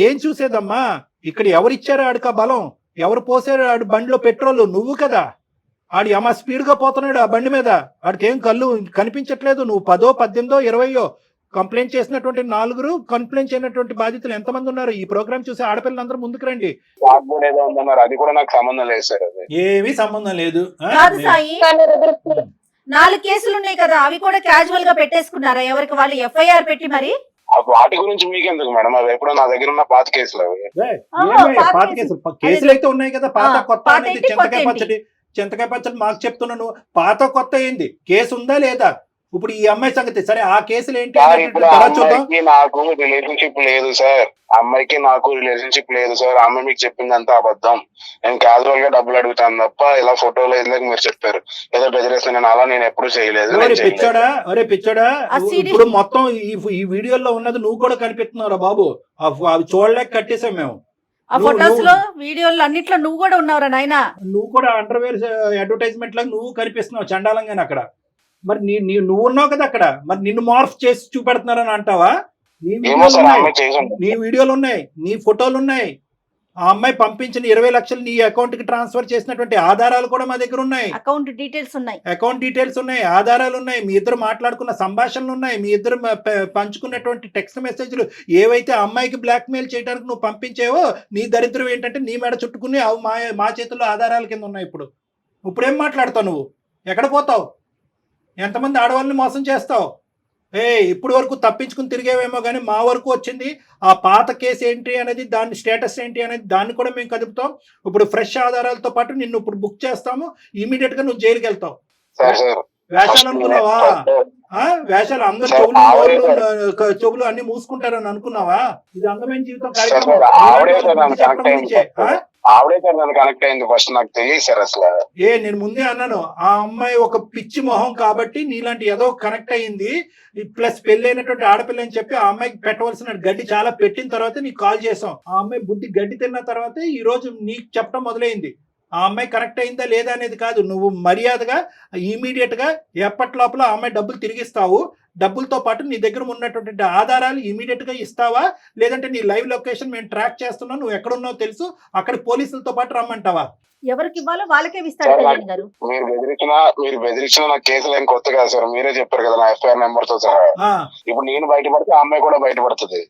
ఏం చూసేదమ్మా? ఇక్కడ ఎవరు ఇచ్చారు ఆడికి ఆ బలం? ఎవరు పోసారు ఆడి బండిలో పెట్రోల్? నువ్వు కదా. ఆడి అమ్మ స్పీడ్ గా పోతున్నాడు ఆ బండి మీద. ఆడికి ఏం కళ్ళు కనిపించట్లేదు. నువ్వు 10, 18, 20 కంప్లైంట్ చేసినటువంటి 4 కంప్లైంట్ చేయనటువంటి బాధితులు ఎంతమంది ఉన్నారు? ఈ ప్రోగ్రామ్ చూసి ఆడపిల్లలందరూ ముందుకు రండి. అది కూడా నాకు సంబంధం లేదు సార్. అది ఏమీ సంబంధం లేదు. 4 కేసులు ఉన్నాయి కదా, అవి కూడా క్యాజువల్ గా పెట్టేసుకున్నారా ఎవరికి వాళ్ళు ఎఫ్ఐఆర్ పెట్టి? మరి వాటి గురించి మీకెందుకు మేడం? అవి ఎప్పుడో నా దగ్గర ఉన్న పాత కేసులు. అవి పాత కేసులు అయితే ఉన్నాయి కదా. పాత కొత్త అనేది చింతకాయ పచ్చడి మాకు చెప్తున్నాను. పాత కొత్త ఏంది? కేసు ఉందా లేదా? ఇప్పుడు ఈ అమ్మాయి సంగతి సరే, ఆ కేసులు ఏంటి? నాకు రిలేషన్షిప్ లేదు సార్. అమ్మాయికి నాకు రిలేషన్షిప్ లేదు సార్. అమ్మాయి మీకు చెప్పింది అంతా అబద్ధం. నేను క్యాజువల్ గా డబ్బులు అడుగుతాను తప్ప ఇలా ఫోటోలో ఎందుకు మీరు చెప్పారు ఏదో బెదిరేస్తాను, నేను అలా నేను ఎప్పుడు చేయలేదు. పిచ్చోడా, ఇప్పుడు మొత్తం ఈ వీడియోలో ఉన్నది నువ్వు కూడా కనిపిస్తున్నావురా బాబు. అవి చూడలేక కట్టేసాం మేము. ఆ ఫోటోస్ లో వీడియోలో అన్నిట్లో నువ్వు కూడా ఉన్నావురా నాయనా. నువ్వు కూడా అండర్వేర్ అడ్వర్టైజ్మెంట్ లాగా నువ్వు కనిపిస్తున్నావు చండాలంగానే అక్కడ. మరి నువ్వు ఉన్నావు కదా అక్కడ. మరి నిన్ను మార్ఫ్ చేసి చూపెడుతున్నారని అంటావా? నీ వీడియోలు ఉన్నాయి, నీ ఫోటోలు ఉన్నాయి. ఆ అమ్మాయి పంపించిన 20 లక్షలు నీ అకౌంట్ కి ట్రాన్స్ఫర్ చేసినటువంటి ఆధారాలు కూడా మా దగ్గర ఉన్నాయి. అకౌంట్ డీటెయిల్స్ ఉన్నాయి, ఆధారాలు ఉన్నాయి. మీ ఇద్దరు మాట్లాడుకున్న సంభాషణలు ఉన్నాయి. మీ ఇద్దరు పంచుకున్నటువంటి టెక్స్ట్ మెసేజ్లు ఏవైతే అమ్మాయికి బ్లాక్ మెయిల్ చేయడానికి నువ్వు పంపించేవో, నీ దరిద్రం ఏంటంటే నీ మెడ చుట్టుకుని అవి మా చేతుల్లో ఆధారాల కింద ఉన్నాయి. ఇప్పుడేం మాట్లాడతావు నువ్వు? ఎక్కడ పోతావు? ఎంతమంది ఆడవాళ్ళని మోసం చేస్తావు? ఇప్పుడు వరకు తప్పించుకుని తిరిగేవేమో కానీ మా వరకు వచ్చింది ఆ పాత కేసు ఏంటి అనేది, దాని స్టేటస్ ఏంటి అనేది దాన్ని కూడా మేము కదుపుతాం. ఇప్పుడు ఫ్రెష్ ఆధారాలతో పాటు నిన్ను ఇప్పుడు బుక్ చేస్తాము, ఇమీడియట్ గా నువ్వు జైలుకి వెళ్తావు. వేషాలు అనుకున్నావా? వేషాలు అందరు చెవులు అన్ని మూసుకుంటారని అనుకున్నావా? ఇది అందమైన జీవితం ఆవిడే సార్ నన్ను కనెక్ట్ అయింది, ఫస్ట్ నాకు తెలియదు సార్ అసలు. నేను ముందే అన్నాను, ఆ అమ్మాయి ఒక పిచ్చి మొహం కాబట్టి నీలాంటి ఏదో కనెక్ట్ అయ్యింది, ప్లస్ పెళ్ళైనటువంటి ఆడపిల్ల అని చెప్పి ఆ అమ్మాయికి పెట్టవలసిన గడ్డి చాలా పెట్టిన తర్వాత నీకు కాల్ చేసాం. ఆ అమ్మాయి బుద్ధి గడ్డి తిన్న తర్వాత ఈ రోజు నీకు చెప్పడం మొదలైంది. ఆ అమ్మాయి కరెక్ట్ అయిందా లేదా అనేది కాదు, నువ్వు మర్యాదగా ఇమీడియట్ గా ఎప్పటి లోపల ఆ అమ్మాయి డబ్బులు తిరిగిస్తావు, డబ్బులతో పాటు నీ దగ్గర ఉన్నటువంటి ఆధారాలు ఇమీడియట్ గా ఇస్తావా, లేదంటే నీ లైవ్ లొకేషన్ మేము ట్రాక్ చేస్తున్నావు, నువ్వు ఎక్కడున్నావు తెలుసు, అక్కడ పోలీసులతో పాటు రమ్మంటావా? ఎవరికి ఇవ్వాలో వాళ్ళకే ఇస్తాడు కళ్యాణ్ గారు. మీరు బెదిరించిన నా కేసులు ఏం కొత్త కాదు సార్, మీరే చెప్పారు కదా నా ఎఫ్ఐఆర్ నెంబర్ తో సహా. ఇప్పుడు నేను బయటపడితే ఆ అమ్మాయి కూడా బయటపడుతుంది,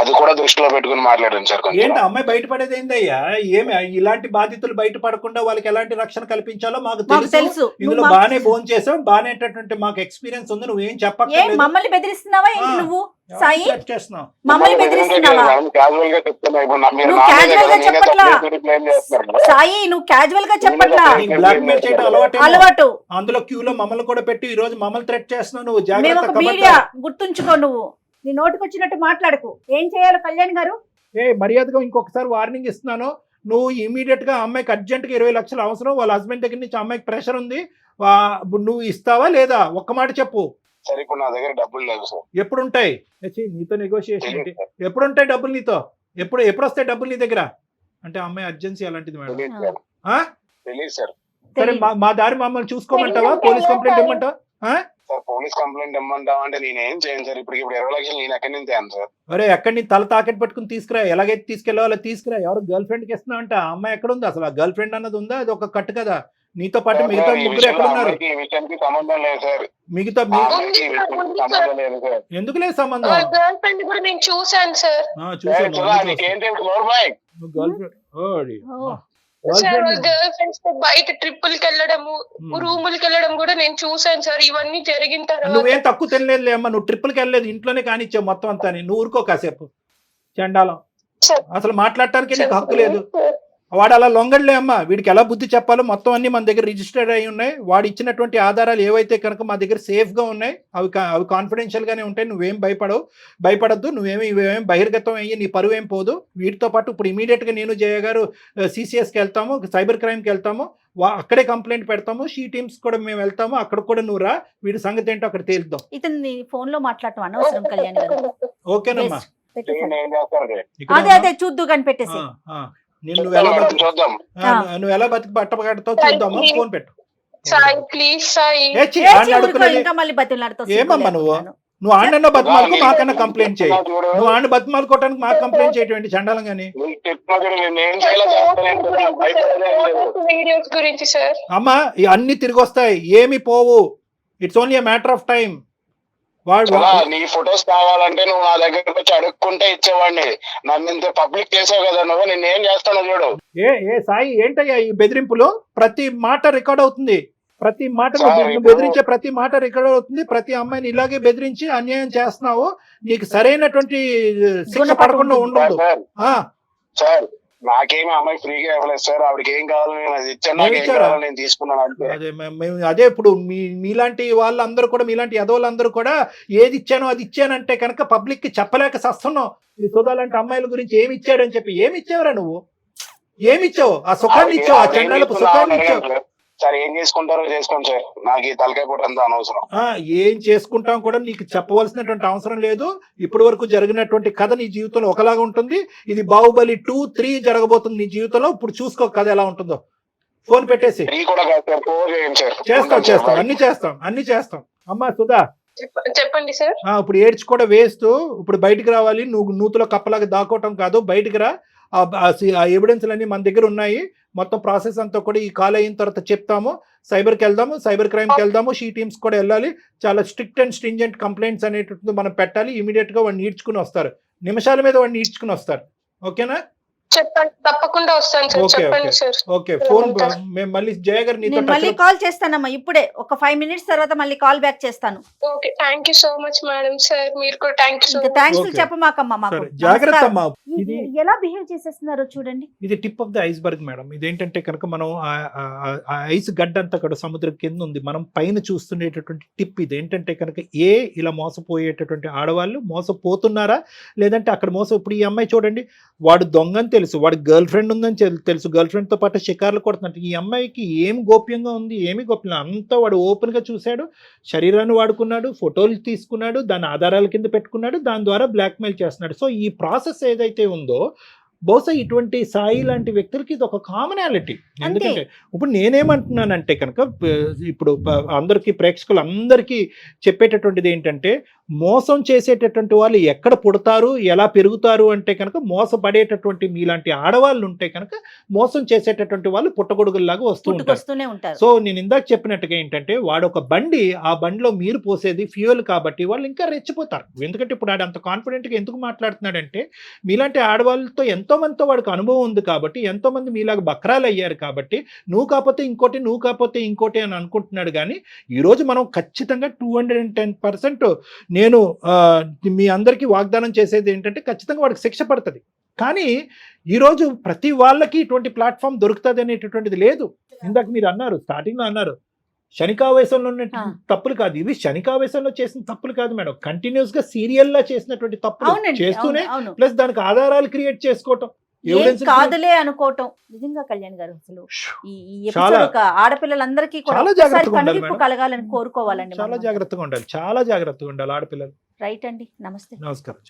అది కూడా దృష్టిలో పెట్టుకుని మాట్లాడండి సార్. ఏంటి అమ్మాయి బయటపడేది ఏందయ్యా? ఏమి ఇలాంటి బాధితులు బయటపడకుండా వాళ్ళకి ఎలాంటి రక్షణ కల్పించాలో మాకు తెలుసు. ఇందులో బానే ఫోన్ చేసాం, బానేటటువంటి మాకు ఎక్స్పీరియన్స్ ఉంది. నువ్వేం చెప్పక్కర్లేదు. మమ్మల్ని బెదిరిస్తున్నావా ఏంటి నువ్వు సాయి? చేస్తున్నావు మమ్మల్ని బెదిరిస్తున్నావా? సాయి నువ్వు క్యాజువల్ గా చెప్పట్లా, బ్లాక్ మెయిల్ చేయడం అలవాటు. అందులో క్యూలో మమ్మల్ని కూడా పెట్టి ఈ రోజు మమ్మల్ని థ్రెట్ చేస్తున్నావు. నువ్వు జాగ్రత్త, మీడియా గుర్తుంచుకో, నువ్వు నీ నోటికి వచ్చినట్టు మాట్లాడకు. ఏం చేయాలి కళ్యాణ్ గారు? మర్యాదగా ఇంకొకసారి వార్నింగ్ ఇస్తున్నాను. నువ్వు ఇమీడియట్ గా అమ్మాయికి అర్జెంట్ గా 20 లక్షలు అవసరం, వాళ్ళ హస్బెండ్ దగ్గర నుంచి అమ్మాయికి ప్రెషర్ ఉంది, నువ్వు ఇస్తావా లేదా? ఒక్క మాట చెప్పు. సరే ఇప్పుడు నా దగ్గర డబ్బులు లేవు సార్. ఎప్పుడు ఉంటాయి నీతో నెగోషియేషన్ ఏంటి? ఎప్పుడు ఉంటాయి డబ్బులు నీతో? ఎప్పుడు వస్తాయి డబ్బులు నీ దగ్గర? అంటే అమ్మాయి అర్జెన్సీ అలాంటిది మేడం. తెలియదు సార్. సరే మా దారి మమ్మల్ని చూసుకోమంటావా? పోలీస్ కంప్లైంట్ ఇవ్వమంటావా? సార్ పోలీస్ కంప్లైంట్ ఇమ్మంటావా అంటే నేనేం చేయను సార్. ఇప్పుడు 20 లక్షలు నేను ఎక్కడి నుంచి తేను సార్? అరే ఎక్కడి నుంచి తల తాకెట్ పట్టుకుని తీసుకురా, ఎలాగైతే తీసుకెళ్ళాలో తీసుకురా. ఎవరు గర్ల్ ఫ్రెండ్ కి ఇస్తున్నావు అంటే ఆ అమ్మాయి ఎక్కడ ఉంది అసలు? ఆ గర్ల్ ఫ్రెండ్ అన్నది ఉందా? అది ఒక కట్టు కదా. నీతో పాటు మిగతా ముగ్గురు ఎక్కడ ఉన్నారు? సంబంధం లేదు సార్. మిగతా ఎందుకు లేదు సంబంధం? గర్ల్ ఫ్రెండ్ కూడా నేను చూసాను సార్. గర్ల్ ఫ్రెండ్స్ తో బయట ట్రిప్పులకి వెళ్ళడము, రూములకి వెళ్ళడం కూడా నేను చూసాను సార్. ఇవన్నీ జరిగిన తర్వాత నువ్వేం తక్కువ తినలేదు అమ్మా. నువ్వు ట్రిప్పులకి వెళ్ళలేదు, ఇంట్లోనే కానిచ్చావు మొత్తం అంతా. నువ్వు ఊరుకో కాసేపు. చండాలం, అసలు మాట్లాడటానికి నీకు హక్కు లేదు. వాడు అలా లొంగడలే అమ్మా. వీడికి ఎలా బుద్ధి చెప్పాలో మొత్తం అన్ని మన దగ్గర రిజిస్టర్డ్ అయి ఉన్నాయి. వాడు ఇచ్చినటువంటి ఆధారాలు ఏవైతే కనుక మా దగ్గర సేఫ్ గా ఉన్నాయి, అవి కాన్ఫిడెన్షియల్ గానే ఉంటాయి. నువ్వేం భయపడద్దు. ఇవేం బహిర్గతం అయ్యి నీ పరువు ఏం పోదు. వీటితో పాటు ఇప్పుడు ఇమీడియట్ గా నేను జయ గారు CCS కి వెళ్తాము, సైబర్ క్రైమ్ కి వెళ్తాము, అక్కడే కంప్లైంట్ పెడతాము. షీ టీమ్స్ కూడా మేము వెళ్తాము, అక్కడ కూడా నువ్వు రా. వీడి సంగతి ఏంటో అక్కడ తేలుద్దాం. ఇతన్ని ఫోన్ లో మాట్లాడటం అనవసరం కళ్యాణ్ గారు. ఓకేనమ్మా, అదే చూద్దు కానీ పెట్టేసి. నువ్వు ఎలా బతికి పట్టబడతావు చూద్దామా. ఫోన్ పెట్టు. ఏమమ్మా నువ్వు ఆడన్నా బతిమాలకు మాకన్నా కంప్లైంట్ చేయి. నువ్వు ఆడిని బతిమాలుకోవడానికి మాకు కంప్లైంట్ చేయటువంటి చండాలం గానీ. అమ్మా అన్ని తిరిగి వస్తాయి, ఏమి పోవు. It's only a matter of time. నీ ఫొటోస్ కావాలంటే నువ్వు నా దగ్గరకు వచ్చి అడుక్కుంటే ఇచ్చేవాడిని. నన్ను ఇంత పబ్లిక్ చేసావు కదా నువ్వు, నేను ఏం చేస్తాను చూడు. సాయి ఏంటయ్యా ఈ బెదిరింపులు? ప్రతి మాట రికార్డ్ అవుతుంది. ప్రతి మాట బెదిరించే ప్రతి మాట రికార్డ్ అవుతుంది. ప్రతి అమ్మాయిని ఇలాగే బెదిరించి అన్యాయం చేస్తున్నావు. నీకు సరైనటువంటి శిక్ష పడకుండా ఉండదు సార్. నాకేమి అమ్మాయి ఫ్రీగా ఇవ్వలేదు సార్. ఆవిడకి ఏం కావాలి నేను అది ఇచ్చాను, నేను తీసుకున్నాను. అదే ఇప్పుడు మీలాంటి వాళ్ళందరూ కూడా, మీలాంటి యదవులందరూ కూడా ఏది ఇచ్చానో అది ఇచ్చానంటే కనుక పబ్లిక్ కి చెప్పలేక సస్తున్నావు. ఈ సుధాలాంటి అమ్మాయిల గురించి ఏమి ఇచ్చాడని చెప్పి. ఏమి ఇచ్చావురా నువ్వు? ఏమిచ్చావు? ఆ సుఖాన్ని ఇచ్చావు, ఆ చండాలపు సుఖాన్ని ఇచ్చావు. సార్ ఏం చేసుకుంటారో చేసుకోండి సార్, నాకు ఈ తలకాయ పూట అంతా అనవసరం. ఏం చేసుకుంటాం కూడా నీకు చెప్పవలసినటువంటి అవసరం లేదు. ఇప్పటి వరకు జరిగినటువంటి కథ నీ జీవితంలో ఒకలాగా ఉంటుంది. ఇది బాహుబలి 2, 3 జరగబోతుంది నీ జీవితంలో. ఇప్పుడు చూసుకో కథ ఎలా ఉంటుందో. ఫోన్ పెట్టేసి. చేస్తాం అన్ని చేస్తాం. అమ్మా సుధా చెప్పండి సార్. ఇప్పుడు ఏడ్చి కూడా వేస్తూ ఇప్పుడు బయటికి రావాలి. నువ్వు నూతులో కప్పలాగా దాక్కోవటం కాదు, బయటికి రా. ఆ ఎవిడెన్స్లు అన్ని మన దగ్గర ఉన్నాయి. మొత్తం ప్రాసెస్ అంతా కూడా ఈ కాల్ అయిన తర్వాత చెప్తాము. సైబర్కి వెళ్దాము, సైబర్ క్రైమ్కి వెళ్దాము, షీ టీమ్స్ కూడా వెళ్ళాలి. చాలా స్ట్రిక్ట్ అండ్ స్ట్రింజెంట్ కంప్లైంట్స్ అనేటువంటిది మనం పెట్టాలి. ఇమీడియట్ గా వాడిని ఈడ్చుకుని వస్తారు. నిమిషాల మీద వాడిని ఈడ్చుకుని వస్తారు. ఓకేనా? చెప్పండి, తప్పకుండా వస్తాను సార్. ఓకే చెప్పండి ఓకే సార్. ఓకే ఫోన్ మేము మళ్ళీ జయ గారు నీతో నేను మళ్ళీ కాల్ చేస్తానమ్మా ఇప్పుడే, ఒక 5 minutes తర్వాత మళ్ళీ కాల్ బ్యాక్ చేస్తాను. Okay, thank you so much madam. Sir మీరు కూడా థ్యాంక్ యూ సో ఇంకా మచ్. Thanks Okay. చెప్పమాకమ్మా మాకు. సరే, జాగ్రత్త నమస్కారం. అమ్మా. ఇది ఇది ఎలా బిహేవ్ చేసేస్తున్నారో చూడండి. ఇది tip of the iceberg madam. ఇదేంటంటే కనుక మనం ఆ ఐస్ గడ్డ అంతా కూడా సముద్రం కింద ఉంది, మనం పైన చూస్తుండేటటువంటి టిప్. ఇది ఏంటంటే కనుక ఇలా మోసపోయేటటువంటి ఆడవాళ్ళు మోసపోతున్నారా లేదంటే అక్కడ ఇప్పుడు ఈ అమ్మాయి చూడండి, వాడు దొంగ అని తెలుసు, వాడు గర్ల్ ఫ్రెండ్ ఉందని తెలుసు, గర్ల్ ఫ్రెండ్ తో పాటు షికార్లు కొడుతున్నట్టు. ఈ అమ్మాయికి ఏం గోప్యంగా ఉంది, ఏమి గోప్యం అంతా వాడు ఓపెన్ గా చూశాడు, శరీరాన్ని వాడుకున్నాడు, ఫోటోలు తీసుకున్నాడు, దాని ఆధారాల కింద పెట్టుకున్నాడు, దాని ద్వారా బ్లాక్మెయిల్ చేస్తున్నాడు. సో ఈ ప్రాసెస్ ఏదైతే ఉందో బహుశా ఇటువంటి సాయి లాంటి వ్యక్తులకి ఇది ఒక కామనాలిటీ. ఎందుకంటే ఇప్పుడు నేనేమంటున్నానంటే కనుక ఇప్పుడు అందరికీ ప్రేక్షకులు అందరికీ చెప్పేటటువంటిది ఏంటంటే, మోసం చేసేటటువంటి వాళ్ళు ఎక్కడ పుడతారు ఎలా పెరుగుతారు అంటే కనుక మోసపడేటటువంటి మీలాంటి ఆడవాళ్ళు ఉంటే కనుక మోసం చేసేటటువంటి వాళ్ళు పుట్టగొడుగుల్లాగా వస్తూనే ఉంటారు. సో నేను ఇందాక చెప్పినట్టుగా ఏంటంటే, వాడు ఒక బండి, ఆ బండిలో మీరు పోసేది ఫ్యూయల్ కాబట్టి వాళ్ళు ఇంకా రెచ్చిపోతారు. ఎందుకంటే ఇప్పుడు వాడు అంత కాన్ఫిడెంట్గా ఎందుకు మాట్లాడుతున్నాడంటే, మీలాంటి ఆడవాళ్ళతో ఎంతో మందితో వాడికి అనుభవం ఉంది కాబట్టి, ఎంతో మంది మీలాగా బక్రాలు అయ్యారు కాబట్టి, నువ్వు కాకపోతే ఇంకోటి, నువ్వు కాకపోతే ఇంకోటి అని అనుకుంటున్నాడు. కానీ ఈరోజు మనం ఖచ్చితంగా 210% నేను మీ అందరికీ వాగ్దానం చేసేది ఏంటంటే, ఖచ్చితంగా వాడికి శిక్ష పడుతుంది. కానీ ఈరోజు ప్రతి వాళ్ళకి ఇటువంటి ప్లాట్ఫామ్ దొరుకుతుంది అనేటటువంటిది లేదు. ఇందాక మీరు అన్నారు, స్టార్టింగ్ లో అన్నారు శనికావేశంలో ఉన్న తప్పులు కాదు ఇవి, శనికావేశంలో చేసిన తప్పులు కాదు మేడం, కంటిన్యూస్ గా సీరియల్ లా చేసినటువంటి తప్పులు చేస్తూనే ప్లస్ దానికి ఆధారాలు క్రియేట్ చేసుకోవటం, కాదులే అనుకోవటం. నిజంగా కళ్యాణ్ గారు అసలు ఈ ఎపిసోడ్ ఆడపిల్లలందరికీ కూడా కలగాలని కోరుకోవాలండి. చాలా జాగ్రత్తగా ఉండాలి, చాలా జాగ్రత్తగా ఉండాలి ఆడపిల్లలు. రైట్ అండి, నమస్తే. నమస్కారం.